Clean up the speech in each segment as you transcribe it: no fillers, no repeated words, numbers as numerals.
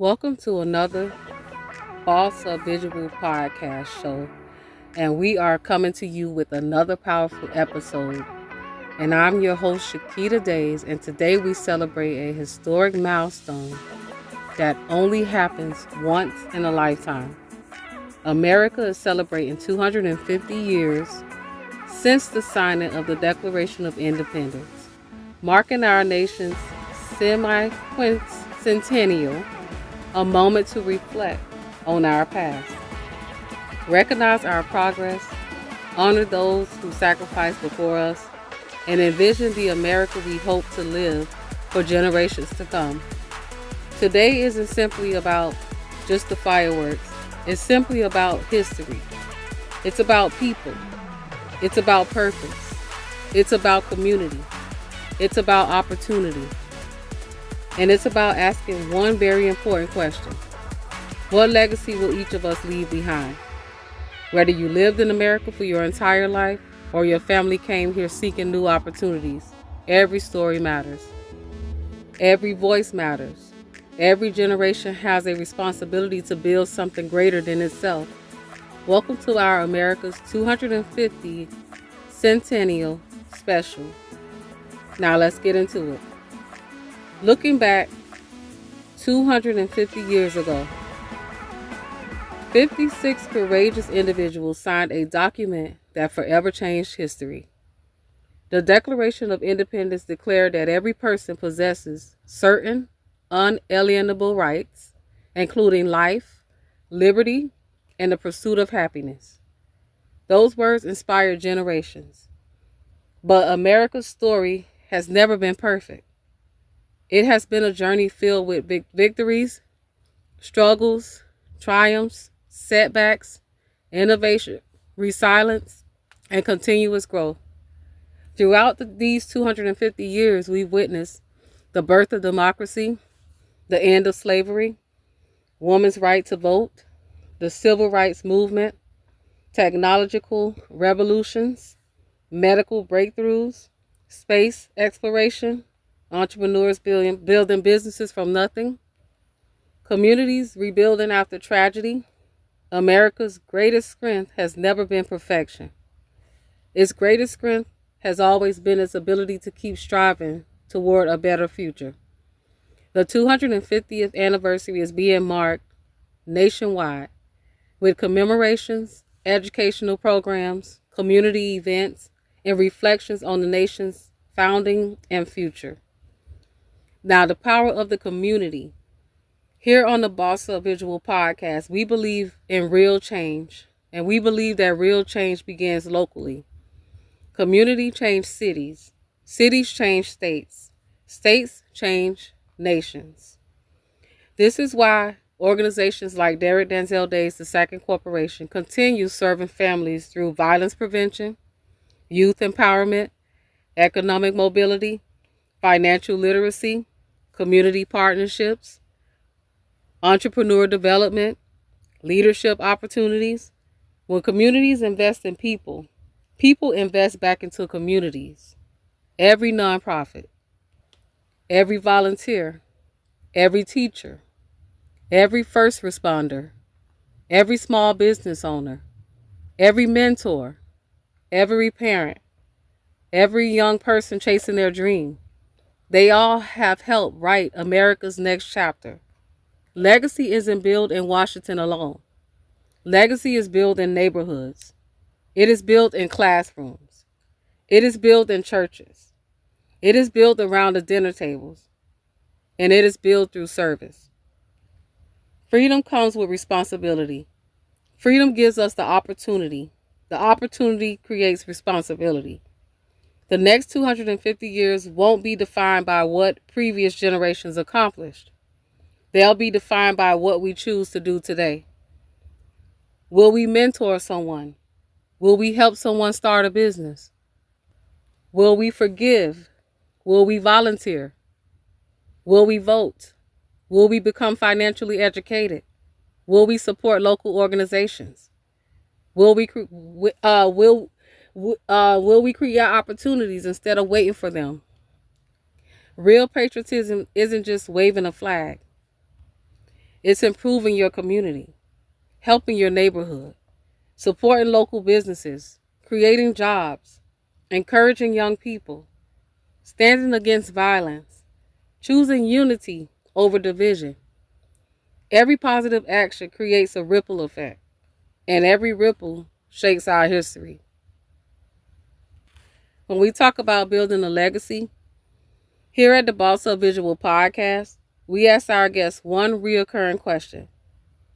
Welcome to another Boss of Visual podcast show, and we are coming to you with another powerful episode. And I'm your host, Shiketa Days, and today we celebrate a historic milestone that only happens once in a lifetime. America is celebrating 250 years since the signing of the Declaration of Independence, marking our nation's semi-quincentennial, a moment to reflect on our past, recognize our progress, honor those who sacrificed before us, and envision the America we hope to live for generations to come. Today isn't simply about just the fireworks. It's simply about history. It's about people. It's about purpose. It's about community. It's about opportunity. And it's about asking one very important question. What legacy will each of us leave behind? Whether you lived in America for your entire life or your family came here seeking new opportunities, every story matters. Every voice matters. Every generation has a responsibility to build something greater than itself. Welcome to our America's 250 Centennial Special. Now let's get into it. Looking back 250 years ago, 56 courageous individuals signed a document that forever changed history. The Declaration of Independence declared that every person possesses certain unalienable rights, including life, liberty, and the pursuit of happiness. Those words inspired generations. But America's story has never been perfect. It has been a journey filled with big victories, struggles, triumphs, setbacks, innovation, resilience, and continuous growth. Throughout these 250 years, we've witnessed the birth of democracy, the end of slavery, women's right to vote, the civil rights movement, technological revolutions, medical breakthroughs, space exploration, entrepreneurs building businesses from nothing, communities rebuilding after tragedy. America's greatest strength has never been perfection. Its greatest strength has always been its ability to keep striving toward a better future. The 250th anniversary is being marked nationwide with commemorations, educational programs, community events, and reflections on the nation's founding and future. Now, the power of the community. Here on the Boss Up Visual podcast, we believe in real change, and we believe that real change begins locally. Community change cities. Cities change states. States change nations. This is why organizations like Derek Denzel Days II Corporation continue serving families through violence prevention, youth empowerment, economic mobility, financial literacy, community partnerships, entrepreneur development, leadership opportunities. When communities invest in people, people invest back into communities. Every nonprofit, every volunteer, every teacher, every first responder, every small business owner, every mentor, every parent, every young person chasing their dream, they all have helped write America's next chapter. Legacy isn't built in Washington alone. Legacy is built in neighborhoods. It is built in classrooms. It is built in churches. It is built around the dinner tables. And it is built through service. Freedom comes with responsibility. Freedom gives us the opportunity. The opportunity creates responsibility. The next 250 years won't be defined by what previous generations accomplished. They'll be defined by what we choose to do today. Will we mentor someone? Will we help someone start a business? Will we forgive? Will we volunteer? Will we vote? Will we become financially educated? Will we support local organizations? Will we create opportunities instead of waiting for them? Real patriotism isn't just waving a flag. It's improving your community, helping your neighborhood, supporting local businesses, creating jobs, encouraging young people, standing against violence, choosing unity over division. Every positive action creates a ripple effect, and every ripple shapes our history. When we talk about building a legacy, here at the Boss Up Visual Podcast, we ask our guests one recurring question.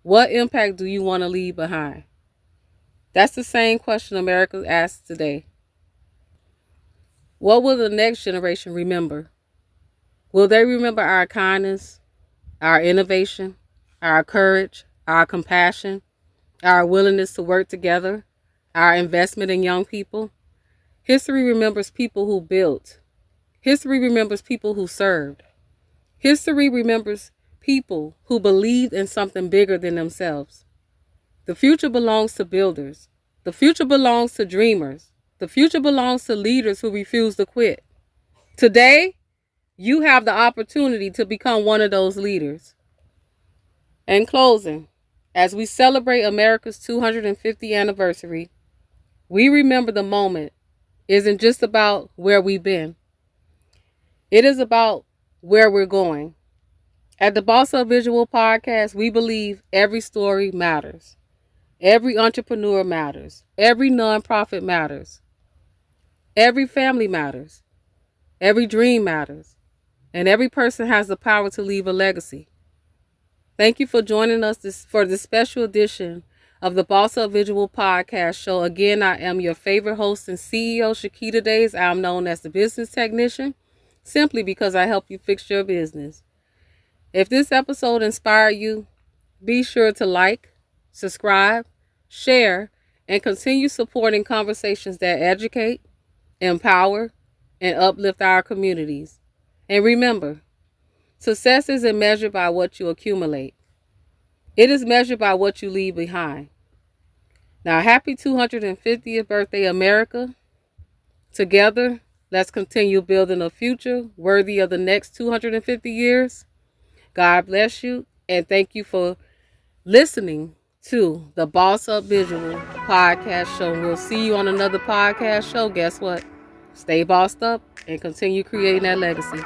What impact do you want to leave behind? That's the same question America asks today. What will the next generation remember? Will they remember our kindness, our innovation, our courage, our compassion, our willingness to work together, our investment in young people? History remembers people who built. History remembers people who served. History remembers people who believed in something bigger than themselves. The future belongs to builders. The future belongs to dreamers. The future belongs to leaders who refuse to quit. Today, you have the opportunity to become one of those leaders. In closing, as we celebrate America's 250th anniversary, we remember the moment isn't just about where we've been. It is about where we're going. At the Boss Up Visual Podcast, we believe every story matters. Every entrepreneur matters. Every nonprofit matters. Every family matters. Every dream matters. And every person has the power to leave a legacy. Thank you for joining us for this special edition of the Boss Up Visual Podcast show. Again, I am your favorite host and CEO, Shiketa Days. I'm known as the business technician, simply because I help you fix your business. If this episode inspired you, be sure to like, subscribe, share, and continue supporting conversations that educate, empower, and uplift our communities. And remember, success isn't measured by what you accumulate. It is measured by what you leave behind. Now, happy 250th birthday, America. Together, let's continue building a future worthy of the next 250 years. God bless you, and thank you for listening to the Boss Up Visual Podcast show. We'll see you on another podcast show. Guess what? Stay bossed up and continue creating that legacy.